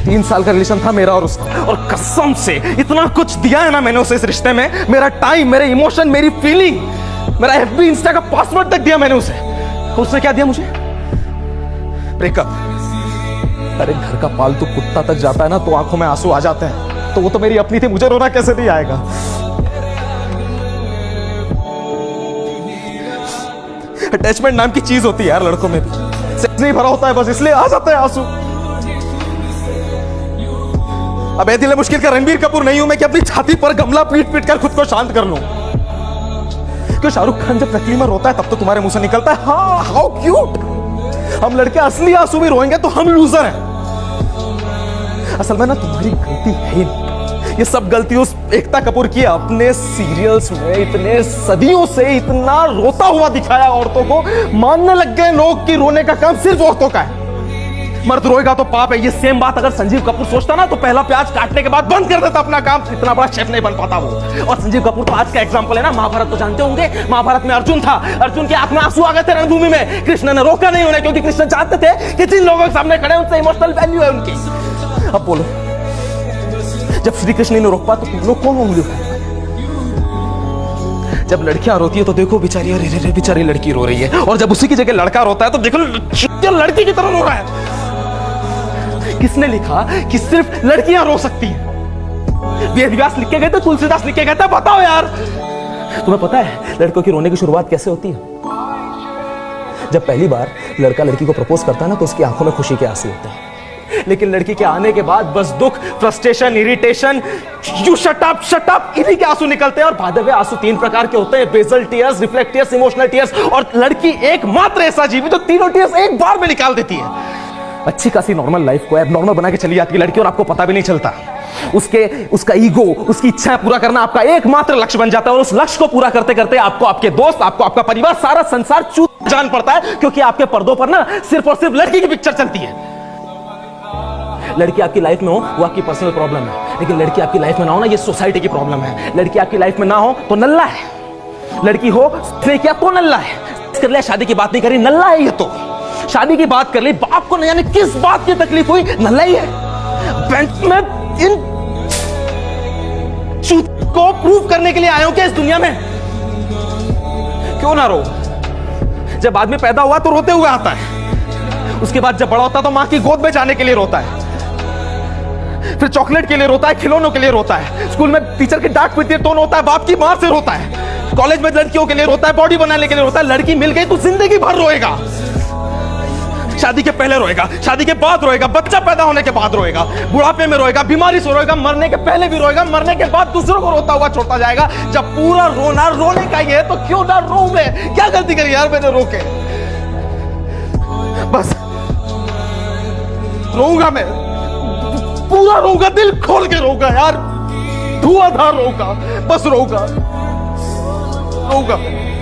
3 साल का रिलेशन था मेरा और उसका, और कसम से इतना कुछ दिया है ना मैंने उसे इस रिश्ते में, मेरा टाइम, मेरे इमोशन, मेरी फीलिंग, मेरा FB इंस्टा का पासवर्ड तक दिया मैंने उसे। उसने क्या दिया मुझे? ब्रेकअप। अरे घर का पालतू कुत्ता तक जाता है ना तो आंखों में आंसू आ जाते हैं, तो वो तो मेरी अपनी थी, मुझे रोना कैसे नहीं आएगा? अटैचमेंट नाम की चीज होती है यार लड़कों में भी, सेक्स नहीं भरा होता है बस इसलिए आ जाते हैं आंसू। अब दिल मुश्किल का रणबीर कपूर नहीं हूं मैं कि अपनी छाती पर गमला पीट पीट कर खुद को शांत कर लूं। क्यों शाहरुख खान जब नकली में रोता है तब तो तुम्हारे मुंह से निकलता है हाँ हाउ क्यूट। हम लड़के असली आंसू भी रोएंगे तो हम लूजर हैं। असल में ना तुम्हारी गलती है ही नहीं, ये सब गलती उस एकता कपूर की है। अपने सीरियल्स में इतने सदियों से इतना रोता हुआ दिखाया औरतों को, मानने लग गए लोग कि रोने का काम सिर्फ औरतों का है, मर्द रोएगा तो पाप है। ये सेम बात अगर संजीव कपूर सोचता ना तो पहला प्याज काटने के बाद बंद कर देता अपना काम, इतना बड़ा शेफ नहीं बन पाता वो। और संजीव कपूर तो आज का एग्जांपल है ना, महाभारत तो जानते होंगे, महाभारत में अर्जुन था, अर्जुन के आंख में आंसू आ गए थे रणभूमि में, कृष्ण ने रोका नहीं उन्हें, क्योंकि कृष्ण चाहते थे कि जिन लोगों के सामने खड़े उनसे इमोशनल वैल्यू है उनकी। अब बोलो जब श्री कृष्ण ने रोक पा तो तुम लोग कौन होंगे? जब लड़कियां रोती है तो देखो बेचारी, अरे रे बेचारी लड़की रो रही है, और जब उसी की जगह लड़का रोता है तो देखो लड़की की तरह रो रहा है। किसने लिखा कि सिर्फ लड़कियां रो सकती हैं? वेद व्यास लिख के गए थे, तुलसीदास लिख के गए थे? बताओ यार, तुम्हें पता है लड़कों की रोने की शुरुआत कैसे होती है? जब पहली बार लड़का लड़की को प्रपोज करता है ना तो उसकी आंखों में खुशी के आंसू होते हैं, लेकिन लड़की के आने के बाद बस दुख, frustration, irritation, you shut up इन्हीं के आंसू निकलते हैं। और भादे हुए आंसू 3 प्रकार के होते हैं, basal tears, reflect tears, emotional tears. और लड़की एकमात्र ऐसा जीव जो तीनों टीयर्स एक बार में निकाल देती है। अच्छी खासी नॉर्मल लाइफ को एबनॉर्मल बना के चली जाती है लड़की और आपको पता भी नहीं चलता। उसका ईगो, उसकी इच्छाएं पूरा करना आपका एकमात्र लक्ष्य बन जाता है, और उस लक्ष्य को पूरा करते करते आपको आपके दोस्त, आपको आपका परिवार, सारा संसार चूत जान पड़ता है, क्योंकि आपके पर्दों पर ना सिर्फ और सिर्फ लड़की की पिक्चर चलती है। लड़की आपकी लाइफ में हो वो आपकी पर्सनल प्रॉब्लम है, लेकिन लड़की आपकी लाइफ में ना हो ना ये सोसाइटी की प्रॉब्लम है। लड़की आपकी लाइफ में ना हो तो नल्ला है, लड़की हो क्या तो नल्ला है। कर लिया, शादी की बात नहीं करी, नल्ला है ये तो। शादी की बात कर ली, बाप को नहीं जाने किस बात की तकलीफ हुई, नल्ला ही है। बेंच में इन चूत को प्रूव करने के लिए आए हो क्या इस दुनिया में? क्यों ना रो? जब आदमी पैदा हुआ तो रोते हुए आता है, उसके बाद जब बड़ा होता है तो मां की गोद में जाने के लिए रोता है, फिर चॉकलेट के लिए रोता है, खिलौनों के लिए रोता है, स्कूल में टीचर की डांट पीटती है तो रोता है, बाप की मार से रोता है, कॉलेज में लड़कियों के लिए रोता है, बॉडी बनाने के लिए रोता है। लड़की मिल गई तो जिंदगी भर रोएगा। शादी के पहले रोएगा, शादी के बाद रोएगा, बच्चा पैदा होने के बाद रोएगा, बुढ़ापे में रोएगा, बीमारी से रोएगा, मरने के पहले भी रोएगा, मरने के बाद दूसरों को रोता हुआ छोड़ता जाएगा। जब पूरा रोना रोने का ही है तो क्यों ना रो मैं? क्या गलती करी यार मैंने रोके? बस रोऊंगा मैं, पूरा रोऊंगा, दिल खोल के रोऊंगा यार, धुआंधार रोऊंगा, बस रोऊंगा मैं।